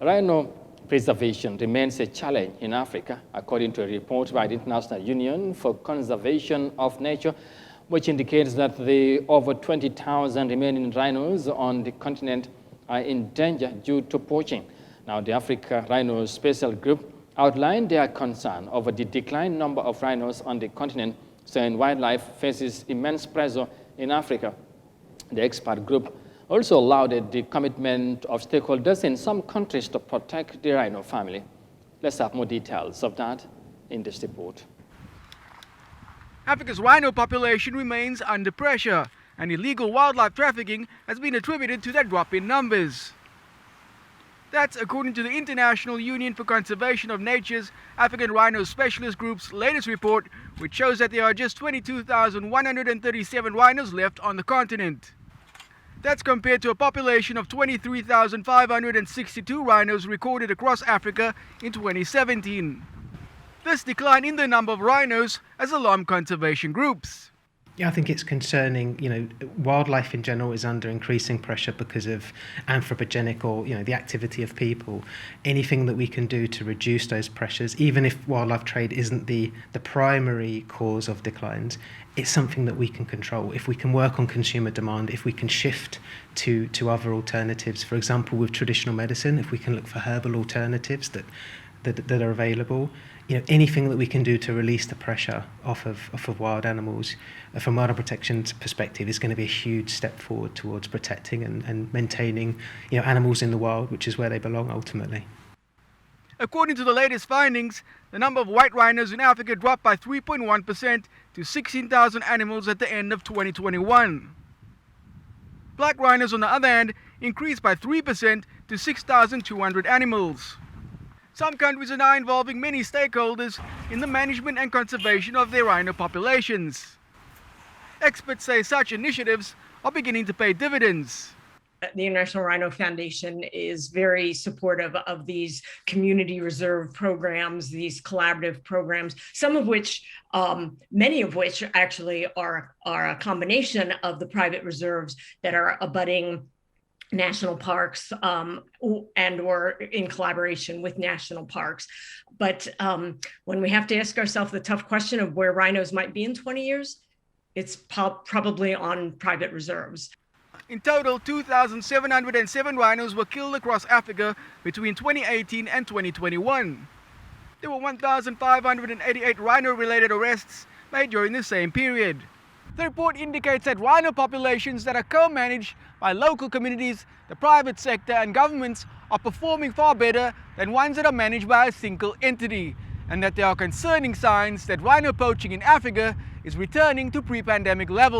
Rhino preservation remains a challenge in Africa, according to a report by the International Union for Conservation of Nature, which indicates that the over 20,000 remaining rhinos on the continent are in danger due to poaching. Now, the Africa Rhino Special Group outlined their concern over the declined number of rhinos on the continent, saying wildlife faces immense pressure in Africa. The expert group also lauded the commitment of stakeholders in some countries to protect the rhino family. Let's have more details of that in this report. Africa's rhino population remains under pressure, and illegal wildlife trafficking has been attributed to their drop in numbers. That's according to the International Union for Conservation of Nature's African Rhino Specialist Group's latest report, which shows that there are just 22,137 rhinos left on the continent. That's compared to a population of 23,562 rhinos recorded across Africa in 2017. This decline in the number of rhinos has alarmed conservation groups. Yeah, I think it's concerning. Wildlife in general is under increasing pressure because of anthropogenic or, the activity of people. Anything that we can do to reduce those pressures, even if wildlife trade isn't the primary cause of declines, it's something that we can control. If we can work on consumer demand, if we can shift to other alternatives, for example, with traditional medicine, if we can look for herbal alternatives that are available, anything that we can do to release the pressure off of wild animals from wildlife protection's perspective is going to be a huge step forward towards protecting and maintaining animals in the wild, which is where they belong ultimately. According to the latest findings, the number of white rhinos in Africa dropped by 3.1% to 16,000 animals at the end of 2021. Black rhinos, on the other hand, increased by 3% to 6,200 animals. Some countries are now involving many stakeholders in the management and conservation of their rhino populations. Experts say such initiatives are beginning to pay dividends. The International Rhino Foundation is very supportive of these community reserve programs, these collaborative programs, some of which, many of which actually are a combination of the private reserves that are abutting national parks and or in collaboration with national parks. But when we have to ask ourselves the tough question of where rhinos might be in 20 years, it's probably on private reserves. In total, 2,707 rhinos were killed across Africa between 2018 and 2021. There were 1,588 rhino-related arrests made during the same period. The report indicates that rhino populations that are co-managed by local communities, the private sector and governments are performing far better than ones that are managed by a single entity, and that there are concerning signs that rhino poaching in Africa is returning to pre-pandemic levels.